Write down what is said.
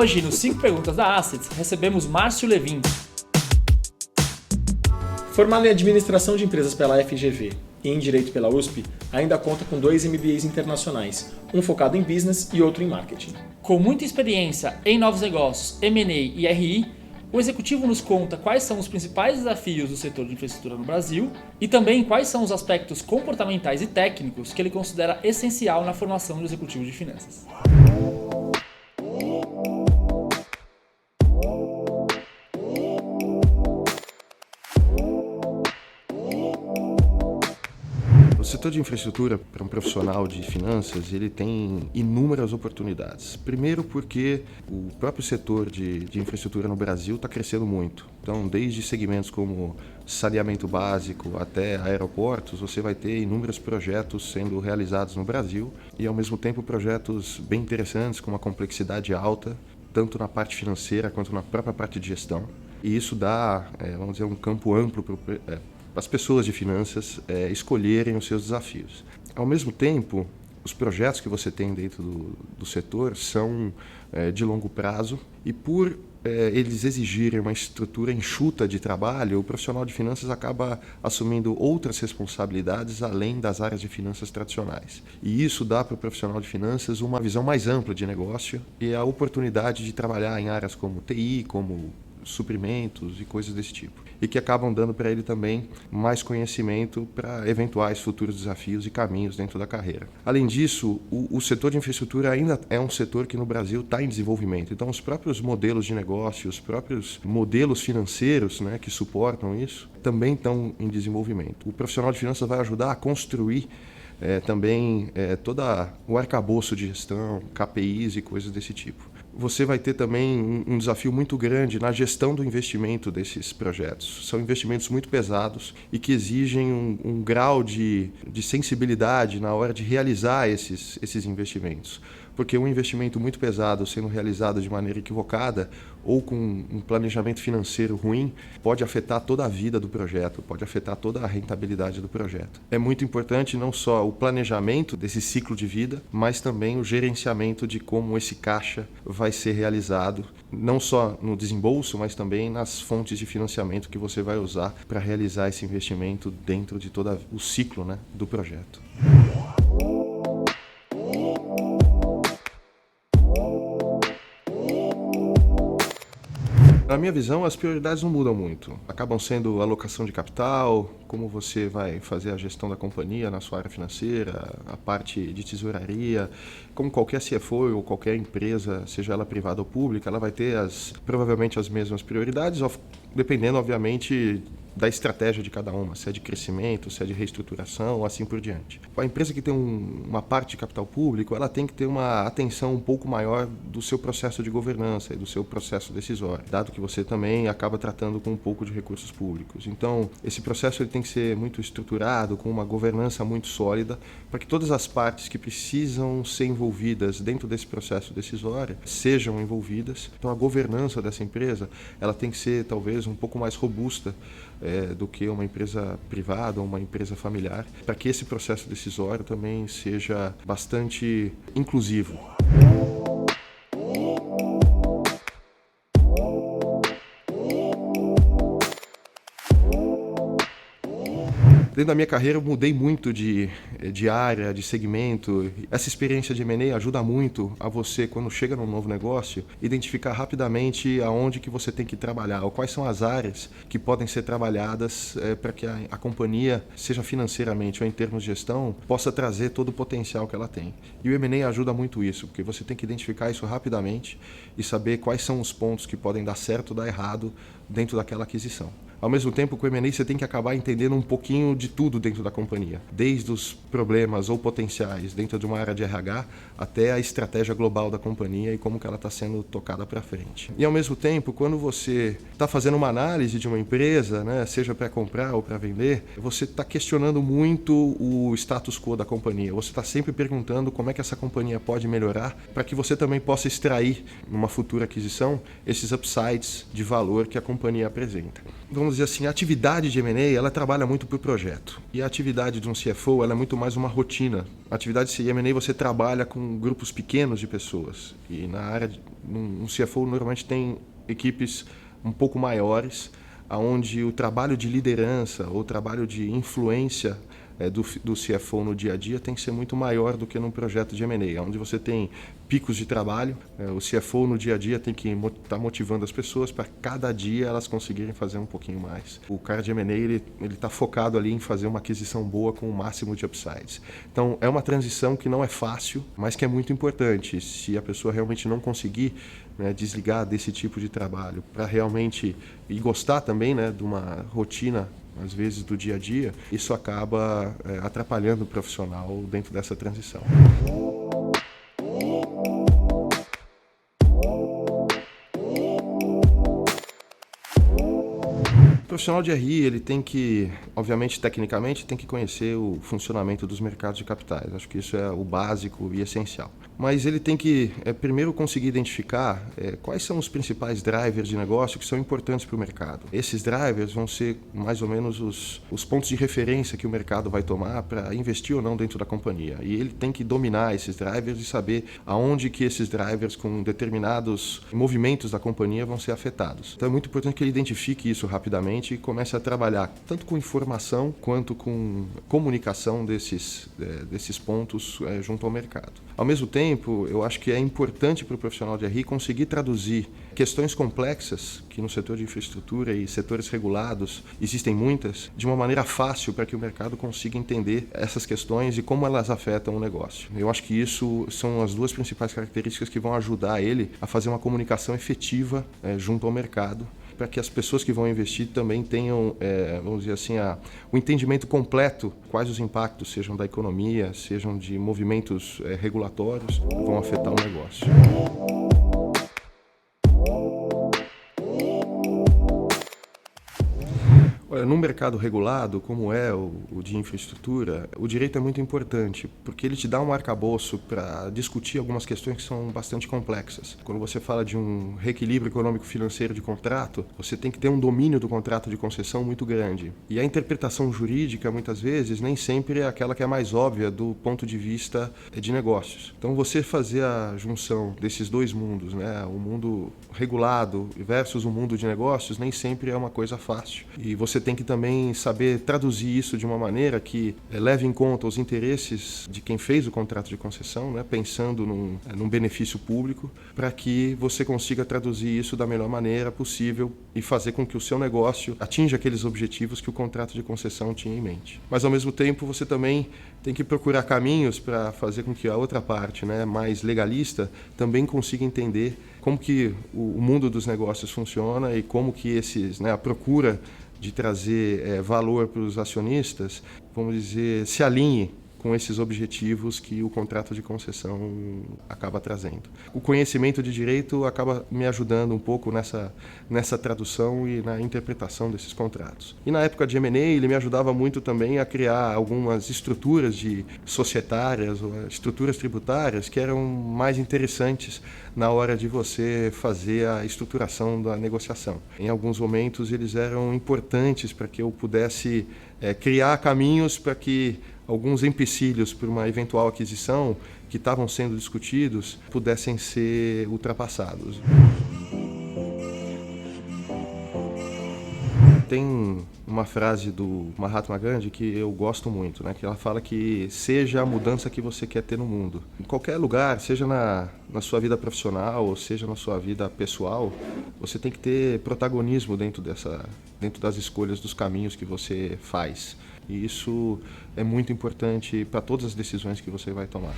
Hoje, nos 5 perguntas da Assets, recebemos Márcio Levin. Formado em Administração de Empresas pela FGV e em Direito pela USP, ainda conta com 2 MBAs internacionais, um focado em Business e outro em Marketing. Com muita experiência em novos negócios, M&A e RI, o executivo nos conta quais são os principais desafios do setor de infraestrutura no Brasil e também quais são os aspectos comportamentais e técnicos que ele considera essencial na formação do executivo de finanças. O setor de infraestrutura, para um profissional de finanças, ele tem inúmeras oportunidades. Primeiro porque o próprio setor de infraestrutura no Brasil está crescendo muito. Então, desde segmentos como saneamento básico até aeroportos, você vai ter inúmeros projetos sendo realizados no Brasil e, ao mesmo tempo, projetos bem interessantes, com uma complexidade alta, tanto na parte financeira quanto na própria parte de gestão. E isso dá, vamos dizer, um campo amplo para as pessoas de finanças escolherem os seus desafios. Ao mesmo tempo, os projetos que você tem dentro do setor são de longo prazo e por eles exigirem uma estrutura enxuta de trabalho, o profissional de finanças acaba assumindo outras responsabilidades além das áreas de finanças tradicionais. E isso dá para o profissional de finanças uma visão mais ampla de negócio e a oportunidade de trabalhar em áreas como TI, como suprimentos e coisas desse tipo. E que acabam dando para ele também mais conhecimento para eventuais futuros desafios e caminhos dentro da carreira. Além disso, o setor de infraestrutura ainda é um setor que no Brasil está em desenvolvimento. Então, os próprios modelos de negócio, os próprios modelos financeiros, né, que suportam isso, também estão em desenvolvimento. O profissional de finanças vai ajudar a construir também todo o arcabouço de gestão, KPIs e coisas desse tipo. Você vai ter também um desafio muito grande na gestão do investimento desses projetos. São investimentos muito pesados e que exigem um grau de sensibilidade na hora de realizar esses investimentos. Porque um investimento muito pesado sendo realizado de maneira equivocada ou com um planejamento financeiro ruim pode afetar toda a vida do projeto, pode afetar toda a rentabilidade do projeto. É muito importante não só o planejamento desse ciclo de vida, mas também o gerenciamento de como esse caixa vai ser realizado, não só no desembolso, mas também nas fontes de financiamento que você vai usar para realizar esse investimento dentro de todo o ciclo, né, do projeto. Na minha visão, as prioridades não mudam muito. Acabam sendo alocação de capital, como você vai fazer a gestão da companhia na sua área financeira, a parte de tesouraria. Como qualquer CFO ou qualquer empresa, seja ela privada ou pública, ela vai ter provavelmente as mesmas prioridades, dependendo, obviamente, da estratégia de cada uma, se é de crescimento, se é de reestruturação, assim por diante. A empresa que tem uma parte de capital público, ela tem que ter uma atenção um pouco maior do seu processo de governança e do seu processo decisório, dado que você também acaba tratando com um pouco de recursos públicos. Então, esse processo ele tem que ser muito estruturado, com uma governança muito sólida, para que todas as partes que precisam ser envolvidas dentro desse processo decisório sejam envolvidas. Então, a governança dessa empresa, ela tem que ser talvez um pouco mais robusta do que uma empresa privada ou uma empresa familiar, para que esse processo decisório também seja bastante inclusivo. Dentro da minha carreira eu mudei muito de área, de segmento. Essa experiência de M&A ajuda muito a você, quando chega num novo negócio, identificar rapidamente aonde que você tem que trabalhar, ou quais são as áreas que podem ser trabalhadas para que a companhia, seja financeiramente ou em termos de gestão, possa trazer todo o potencial que ela tem. E o M&A ajuda muito isso, porque você tem que identificar isso rapidamente e saber quais são os pontos que podem dar certo ou dar errado dentro daquela aquisição. Ao mesmo tempo, com o M&A você tem que acabar entendendo um pouquinho de tudo dentro da companhia, desde os problemas ou potenciais dentro de uma área de RH até a estratégia global da companhia e como que ela está sendo tocada para frente. E ao mesmo tempo, quando você está fazendo uma análise de uma empresa, né, seja para comprar ou para vender, você está questionando muito o status quo da companhia. Você está sempre perguntando como é que essa companhia pode melhorar para que você também possa extrair, numa futura aquisição, esses upsides de valor que a companhia companhia apresenta. Vamos dizer assim, a atividade de M&A, ela trabalha muito por projeto. E a atividade de um CFO, ela é muito mais uma rotina. A atividade de M&A, você trabalha com grupos pequenos de pessoas. E na área, um CFO normalmente tem equipes um pouco maiores, onde o trabalho de liderança ou o trabalho de influência do CFO no dia a dia tem que ser muito maior do que num projeto de M&A, onde você tem picos de trabalho. O CFO no dia a dia tem que estar motivando as pessoas para cada dia elas conseguirem fazer um pouquinho mais. O cara de M&A ele está focado ali em fazer uma aquisição boa com o máximo de upsides. Então é uma transição que não é fácil, mas que é muito importante. Se a pessoa realmente não conseguir desligar desse tipo de trabalho para realmente e gostar também de uma rotina às vezes do dia a dia, isso acaba atrapalhando o profissional dentro dessa transição. O profissional de RI, ele tem que, obviamente, tecnicamente, tem que conhecer o funcionamento dos mercados de capitais. Acho que isso é o básico e essencial. Mas ele tem que, primeiro, conseguir identificar quais são os principais drivers de negócio que são importantes para o mercado. Esses drivers vão ser, mais ou menos, os pontos de referência que o mercado vai tomar para investir ou não dentro da companhia. E ele tem que dominar esses drivers e saber aonde que esses drivers, com determinados movimentos da companhia, vão ser afetados. Então, é muito importante que ele identifique isso rapidamente e comece a trabalhar tanto com informação quanto com comunicação desses pontos junto ao mercado. Ao mesmo tempo, eu acho que é importante para o profissional de RI conseguir traduzir questões complexas, que no setor de infraestrutura e setores regulados existem muitas, de uma maneira fácil para que o mercado consiga entender essas questões e como elas afetam o negócio. Eu acho que isso são as duas principais características que vão ajudar ele a fazer uma comunicação efetiva junto ao mercado, para que as pessoas que vão investir também tenham, vamos dizer assim, o entendimento completo, quais os impactos, sejam da economia, sejam de movimentos regulatórios, que vão afetar o negócio. No mercado regulado, como é o de infraestrutura, o direito é muito importante, porque ele te dá um arcabouço para discutir algumas questões que são bastante complexas. Quando você fala de um reequilíbrio econômico-financeiro de contrato, você tem que ter um domínio do contrato de concessão muito grande. E a interpretação jurídica, muitas vezes, nem sempre é aquela que é mais óbvia do ponto de vista de negócios. Então, você fazer a junção desses dois mundos, o mundo regulado versus o mundo de negócios, nem sempre é uma coisa fácil. E você tem que também saber traduzir isso de uma maneira que leve em conta os interesses de quem fez o contrato de concessão, pensando num benefício público, para que você consiga traduzir isso da melhor maneira possível e fazer com que o seu negócio atinja aqueles objetivos que o contrato de concessão tinha em mente. Mas, ao mesmo tempo, você também tem que procurar caminhos para fazer com que a outra parte, mais legalista, também consiga entender como que o mundo dos negócios funciona e como que a procura de trazer valor para os acionistas, vamos dizer, se alinhe com esses objetivos que o contrato de concessão acaba trazendo. O conhecimento de direito acaba me ajudando um pouco nessa tradução e na interpretação desses contratos. E na época de M&A, ele me ajudava muito também a criar algumas estruturas societárias ou estruturas tributárias que eram mais interessantes na hora de você fazer a estruturação da negociação. Em alguns momentos, eles eram importantes para que eu pudesse criar caminhos para que alguns empecilhos para uma eventual aquisição que estavam sendo discutidos pudessem ser ultrapassados. Tem uma frase do Mahatma Gandhi que eu gosto muito, que ela fala que seja a mudança que você quer ter no mundo. Em qualquer lugar, seja na sua vida profissional ou seja na sua vida pessoal, você tem que ter protagonismo dentro das escolhas dos caminhos que você faz. E isso é muito importante para todas as decisões que você vai tomar.